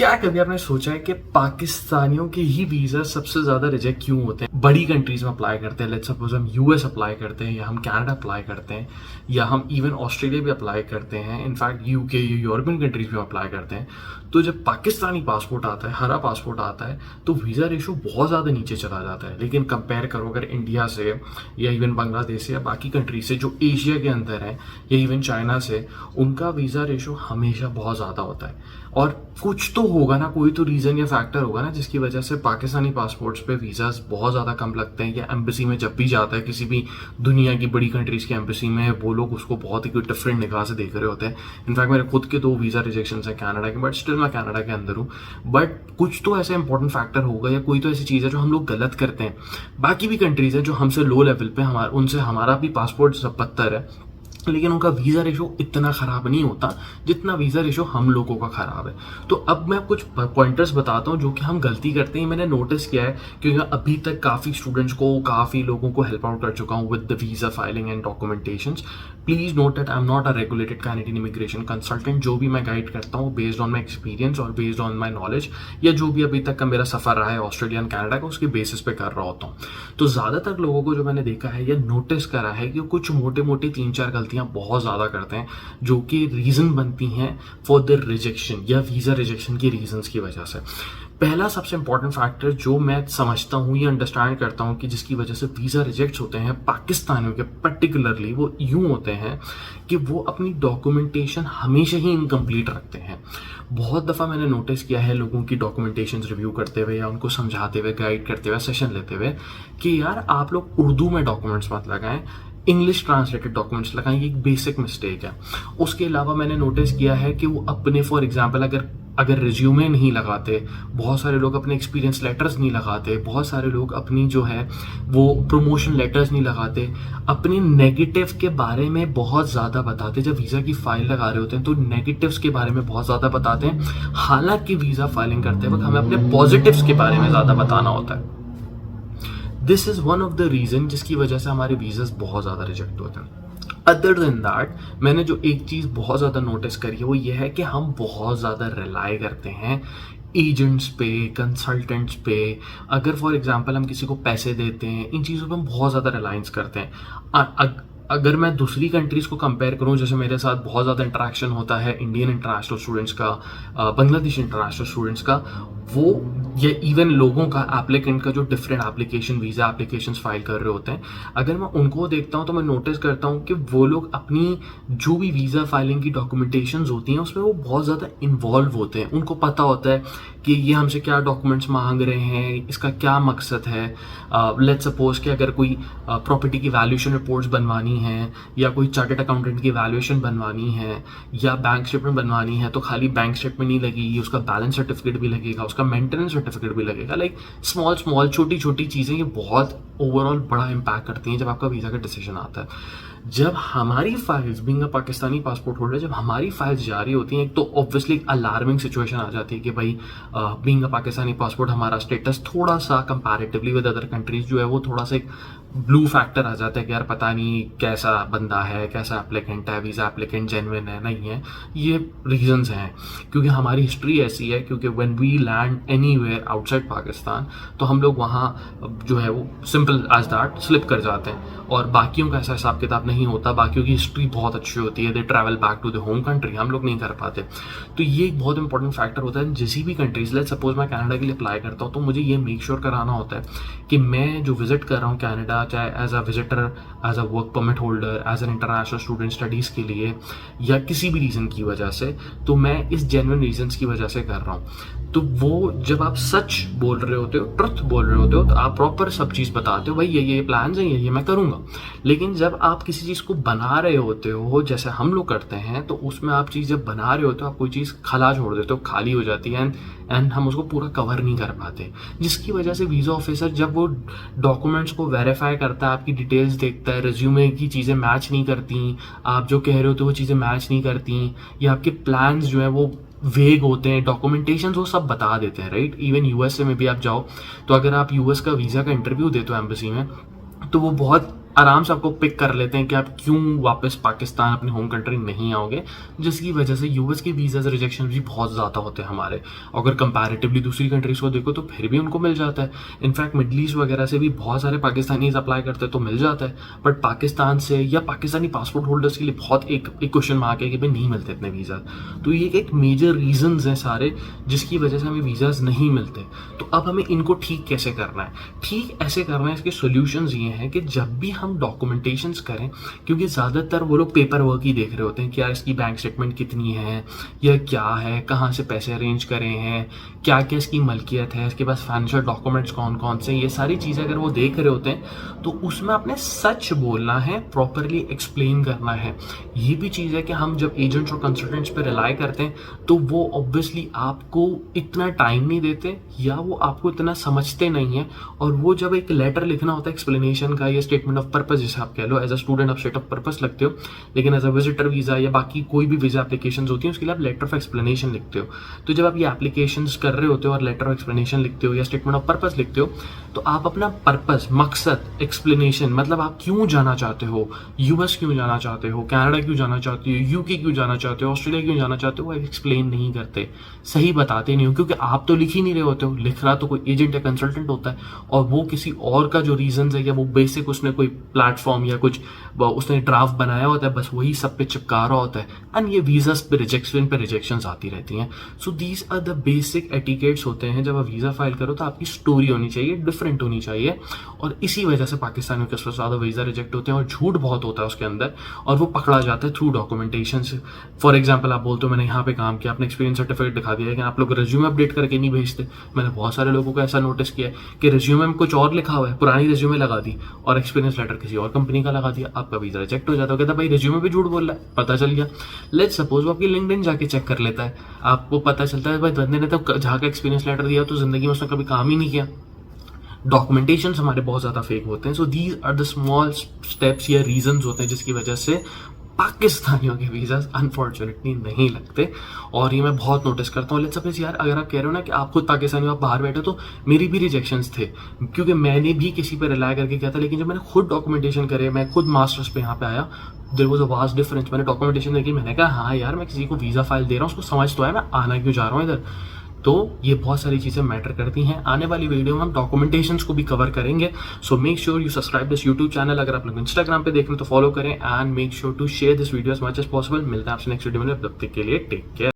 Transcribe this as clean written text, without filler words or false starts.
क्या कभी आपने सोचा है कि पाकिस्तानियों के ही वीजा सबसे ज्यादा रिजेक्ट क्यों होते हैं? बड़ी कंट्रीज में अप्लाई करते हैं, लेट्स सपोज हम यूएस अप्लाई करते हैं या हम कनाडा अप्लाई करते हैं या हम इवन ऑस्ट्रेलिया भी अप्लाई करते हैं, इनफैक्ट यूके यूरोपियन कंट्रीज में अप्लाई करते हैं। तो जब पाकिस्तानी पासपोर्ट आता है, हरा पासपोर्ट आता है, तो वीज़ा रेशो बहुत ज़्यादा नीचे चला जाता है। लेकिन कंपेयर करो अगर इंडिया से या इवन बांग्लादेश से या बाकी कंट्री से जो एशिया के अंदर है या इवन चाइना से, उनका वीज़ा रेशो हमेशा बहुत ज़्यादा होता है। और कुछ तो होगा ना, कोई तो रीज़न या फैक्टर होगा ना जिसकी वजह से पाकिस्तानी पासपोर्ट्स पे वीज़ाज बहुत ज़्यादा कम लगते हैं। या एम्बेसी में जब भी जाता है किसी भी दुनिया की बड़ी कंट्रीज़ की एम्बेसी में, वो लोग उसको बहुत ही डिफरेंट निगाह से देख रहे होते हैं। इनफैक्ट मेरे खुद के 2 वीज़ा रिजेक्शन है कनाडा के, बट स्टिल मैं कनाडा के अंदर हूँ। बट कुछ तो ऐसा इंपॉर्टेंट फैक्टर होगा या कोई तो ऐसी चीज़ है जो हम लोग गलत करते हैं। बाकी भी कंट्रीज़ है जो हमसे लो लेवल पे, उनसे हमारा भी पासपोर्ट सब पत्थर है, लेकिन उनका वीज़ा रेशो इतना ख़राब नहीं होता जितना वीज़ा रेशो हम लोगों का ख़राब है। तो अब मैं कुछ पॉइंटर्स बताता हूँ जो कि हम गलती करते हैं। मैंने नोटिस किया है क्योंकि अभी तक काफ़ी स्टूडेंट्स को, काफ़ी लोगों को हेल्प आउट कर चुका हूँ with the visa filing and documentations. Please note that I am not a regulated Canadian immigration consultant. जो भी मैं गाइड करता हूँ बेस्ड ऑन माई एक्सपीरियंस और बेस्ड ऑन माई नॉलेज, या जो भी अभी तक का मेरा सफ़र रहा है ऑस्ट्रेलिया एंड कनाडा का, उसके बेसिस पे कर रहा होता हूँ। तो ज़्यादातर लोगों को जो मैंने देखा है या नोटिस करा है कि कुछ मोटे मोटे 3-4 गलतियाँ बहुत ज़्यादा करते हैं जो कि रीज़न बनती हैं फॉर द रिजेक्शन या वीज़ा रिजेक्शन की रीजंस की वजह से। पहला सबसे इंपॉर्टेंट फैक्टर जो मैं समझता हूँ या अंडरस्टैंड करता हूँ कि जिसकी वजह से वीज़ा रिजेक्ट होते हैं पाकिस्तानियों के पर्टिकुलरली, वो यूँ होते हैं कि वो अपनी डॉक्यूमेंटेशन हमेशा ही इनकम्प्लीट रखते हैं। बहुत दफ़ा मैंने नोटिस किया है लोगों की डॉक्यूमेंटेशन रिव्यू करते हुए या उनको समझाते हुए, गाइड करते हुए, सेशन लेते हुए कि यार आप लोग उर्दू में डॉक्यूमेंट्स मत लगाएं, इंग्लिश ट्रांसलेटेड डॉक्यूमेंट्स लगाएं। ये एक बेसिक मिस्टेक है। उसके अलावा मैंने नोटिस किया है कि वो अपने, फॉर एग्जांपल अगर रिज्यूमे नहीं लगाते, बहुत सारे लोग अपने एक्सपीरियंस लेटर्स नहीं लगाते, बहुत सारे लोग अपनी जो है वो प्रमोशन लेटर्स नहीं लगाते, अपने नेगेटिव के बारे में बहुत ज़्यादा बताते। जब वीज़ा की फाइल लगा रहे होते हैं तो नेगेटिव्स के बारे में बहुत ज़्यादा बताते हैं, हालांकि वीज़ा फाइलिंग करते वक्त हमें अपने पॉजिटिव्स के बारे में ज़्यादा बताना होता है। This is one of the reason जिसकी वजह से हमारे वीज़ास बहुत ज़्यादा रिजेक्ट होते हैं। अदर देन दैट, मैंने जो एक चीज़ बहुत ज़्यादा नोटिस करी है वो ये है कि हम बहुत ज़्यादा रिलाई करते हैं एजेंट्स पे, कंसल्टेंट्स पे। अगर फॉर एग्जांपल हम किसी को पैसे देते हैं, इन चीज़ों पे हम बहुत ज़्यादा रिलायंस करते हैं। अगर मैं दूसरी कंट्रीज़ को कंपेयर करूं, जैसे मेरे साथ बहुत ज़्यादा इंटरेक्शन होता है इंडियन इंटरनेशनल स्टूडेंट्स का, बांग्लादेशी इंटरनेशनल स्टूडेंट्स का, वो या इवन लोगों का, एप्लीकेंट का जो different application, visa applications file कर रहे होते हैं, अगर मैं उनको देखता हूं तो मैं नोटिस करता हूं कि वो लोग अपनी जो भी वीज़ा फाइलिंग की डॉक्यूमेंटेशंस होती हैं उसमें वो बहुत ज़्यादा इन्वॉल्व होते हैं। उनको पता होता है कि ये हमसे क्या डॉक्यूमेंट्स मांग रहे हैं, इसका क्या मकसद है। लेट्स सपोज कि अगर कोई प्रॉपर्टी की वैल्यूएशन रिपोर्ट्स बनवानी है या कोई चार्टर्ड अकाउंटेंट की वैल्यूएशन बनवानी है या बैंक स्टेटमेंट बनवानी है, तो खाली बैंक स्टेटमेंट नहीं लगेगी, उसका बैलेंस सर्टिफिकेट भी लगेगा, उसका मेंटेनेंस सर्टिफिकेट भी लगेगा। लाइक स्मॉल छोटी छोटी चीज़ें ये बहुत ओवरऑल बड़ा इम्पैक्ट करती हैं जब आपका वीज़ा का डिसीजन आता है। जब हमारी files, being a Pakistani passport holder, जब हमारी फाइल्स जारी होती हैं, एक तो ऑब्वियसली एक अलार्मिंग सिचुएशन आ जाती है कि भाई बीइंग अ पाकिस्तानी पासपोर्ट हमारा स्टेटस थोड़ा सा कंपैरेटिवली विद अदर कंट्रीज जो है वो थोड़ा सा एक ब्लू फैक्टर आ जाता है कि यार पता नहीं कैसा बंदा है, कैसा एप्लीकेंट है, वीज़ा एप्लीकेंट जेन्युइन है नहीं है। ये रीजंस हैं क्योंकि हमारी हिस्ट्री ऐसी है, क्योंकि when we land anywhere outside Pakistan तो हम लोग वहाँ जो है वो सिंपल एज दैट स्लिप कर जाते हैं और बाकियों का ऐसा हिसाब किताब नहीं होता। बाकियों की हिस्ट्री बहुत अच्छी होती है, they travel back to the home country, हम लोग नहीं कर पाते। तो ये एक बहुत इंपॉर्टेंट फैक्टर होता है जिस भी कंट्रीज, लेट्स सपोज मैं कनाडा के लिए अप्लाई करता हूँ तो मुझे ये मेक श्योर कराना होता है कि मैं जो विजिट कर रहा हूँ कनाडा, चाहे as a visitor, as a work permit holder, as an international student studies के लिए या किसी भी रीज़न की वजह से, तो मैं इस जेन्युइन रीजंस की वजह से कर रहा हूँ। तो वो जब आप सच बोल रहे होते हो, ट्रुथ बोल रहे होते हो, तो आप प्रॉपर सब चीज़ बताते हो, भाई ये प्लान्स हैं, ये मैं करूँगा। लेकिन जब आप किसी चीज़ को बना रहे होते हो जैसे हम लोग करते हैं, तो उसमें आप चीज़ जब बना रहे होते हो आप कोई चीज़ खला छोड़ देते हो, खाली हो जाती है एंड हम उसको पूरा कवर नहीं कर पाते, जिसकी वजह से वीज़ा ऑफिसर जब वो डॉक्यूमेंट्स को वेरीफाई करता है, आपकी डिटेल्स देखता है, रिज्यूमे की चीज़ें मैच नहीं करती, आप जो कह रहे हो तो वो चीज़ें मैच नहीं करती, या आपके प्लान्स जो है वो वेग होते हैं, डॉक्यूमेंटेशन वो सब बता देते हैं, राइट। इवन यूएस में भी आप जाओ तो अगर आप यूएस का वीज़ा का इंटरव्यू देते हो एम्बेसी में, तो वो बहुत आराम से आपको पिक कर लेते हैं कि आप क्यों वापस पाकिस्तान अपनी होम कंट्री नहीं आओगे, जिसकी वजह से यूएस की वीज़ा रिजेक्शन भी बहुत ज़्यादा होते हैं हमारे। अगर कंपैरेटिवली दूसरी कंट्रीज़ को देखो तो फिर भी उनको मिल जाता है। इनफैक्ट मिडल ईस्ट वगैरह से भी बहुत सारे पाकिस्तानीज अप्लाई करते हैं तो मिल जाता है, बट पाकिस्तान से या पाकिस्तानी पासपोर्ट होल्डर्स के लिए बहुत एक क्वेश्चन मार्क है कि भाई नहीं मिलते इतने वीज़ा। तो ये एक मेजर रीजंस हैं सारे जिसकी वजह से हमें वीज़ाज नहीं मिलते। तो अब हमें इनको ठीक कैसे करना है? ठीक ऐसे करना है, इसके सोल्यूशंस ये हैं कि जब भी हम डॉक्यूमेंटेशंस करें, क्योंकि ज़्यादातर वो लोग पेपर वर्क ही देख रहे होते हैं कि यार इसकी बैंक स्टेटमेंट कितनी है या क्या है, कहाँ से पैसे अरेंज करे हैं, क्या क्या इसकी मलकियत है, इसके पास फाइनेंशियल डॉक्यूमेंट्स कौन कौन से, ये सारी चीज़ें अगर वो देख रहे होते हैं तो उसमें आपने सच बोलना है, प्रॉपरली एक्सप्लेन करना है। ये भी चीज़ है कि हम जब एजेंट्स और कंसल्टेंट्स पर रिलाई करते हैं तो वो ऑब्वियसली आपको इतना टाइम नहीं देते या वो आपको इतना समझते नहीं है, और वो जब एक लेटर लिखना होता है एक्सप्लेनेशन का या स्टेटमेंट ऑफ पर्पस जिसे आप कह लो, एज अ स्टूडेंट आप स्टेट ऑफ पर्पस लगते हो, लेकिन एज अ विजिटर वीज़ा या बाकी कोई भी वीज़ा एप्लीकेशन होती है उसके लिए आप लेटर ऑफ एक्सप्लेनेशन लिखते हो। तो जब आप ये एप्लीकेशन कर रहे होते हो और लेटर ऑफ एक्सप्लेनेशन लिखते हो या स्टेटमेंट ऑफ पर्पस लिखते हो तो आप अपना पर्पस, मकसद, एक्सप्लेनेशन, मतलब आप क्यों जाना चाहते हो, यूएस क्यों जाना चाहते हो, कनाडा क्यों जाना चाहते हो, यूके क्यों जाना चाहते हो, ऑस्ट्रेलिया क्यों जाना चाहते हो, वो एक्सप्लेन नहीं करते, सही बताते नहीं हो, क्योंकि आप तो लिख ही नहीं रहे होते हो, लिख रहा तो कोई एजेंट या कंसल्टेंट होता है, और वो किसी और का जो रीजन है या वो बेसिक उसने कोई प्लेटफॉर्म या कुछ उसने ड्राफ्ट बनाया होता है, बस वही सब पे चिपका रहा होता है, एंड ये वीज़ास पे रिजेक्शंस आती रहती हैं। So these are the basic etiquettes होते हैं। जब आप वीज़ा फाइल करो तो आपकी स्टोरी होनी चाहिए, डिफरेंट होनी चाहिए, और इसी वजह से पाकिस्तानियों के सबसे ज़्यादा वीज़ा रिजेक्ट होते हैं, और झूठ बहुत होता है उसके अंदर, और वो पकड़ा जाता है थ्रू डॉक्यूमेंटेशन से। फॉर एग्जाम्पल आप बोलते हो मैंने यहाँ पे काम किया, अपने एक्सपीरियंस सर्टिफिकेट दिखा दिया, लेकिन आप लोग रिज्यूमे अपडेट करके नहीं भेजते। मैंने बहुत सारे लोगों को ऐसा नोटिस किया है कि रिज्यूमे में कुछ और लिखा हुआ है, पुरानी रिज्यूमे लगा दी और एक्सपीरियंस लेटर किसी और कंपनी का लगा दिया, आपका वीज़ा रिजेक्ट हो जाता है। कहता भाई रिज्यूमे भी झूठ बोल रहा है, पता चल गया। लेट्स सपोज वो आपकी लिंक्डइन जाके चेक कर लेता है, आपको पता चलता है भाई बंदे ने तो जहाँ का एक्सपीरियंस लेटर दिया तो जिंदगी में उसने कभी काम ही नहीं किया। डॉक्यूमेंटेशन हमारे बहुत ज़्यादा फेक होते हैं। So these are the small steps या रीजंस होते हैं जिसकी वजह से पाकिस्तानियों के वीज़ा अनफॉर्चुनेटली नहीं लगते, और ये मैं बहुत नोटिस करता हूँ। लेट्स सपोज यार अगर आप कह रहे हो ना कि आप खुद पाकिस्तानी हो, आप बाहर बैठे, तो मेरी भी रिजेक्शंस थे क्योंकि मैंने भी किसी पर रिलाई करके किया था, लेकिन जब मैंने खुद डॉक्यूमेंटेशन करे, मैं खुद मास्टर्स पे यहाँ पे आया, there was a vast difference. मैंने डॉक्यूमेंटेशन देखी, मैंने कहा हाँ यार मैं किसी को वीज़ा फाइल दे रहा हूँ, उसको समझ तो है मैं आना क्यों जा रहा हूँ इधर। तो ये बहुत सारी चीज़ें मैटर करती हैं। आने वाली वीडियो में हम डॉक्यूमेंटेशंस को भी कवर करेंगे। So make sure you subscribe this YouTube channel. अगर आप लोग इंस्टाग्राम पे देख रहे हैं तो फॉलो करें, and make sure to share this video as much as possible. मिलते हैं आपसे नेक्स्ट वीडियो में, तब तक के लिए टेक केयर।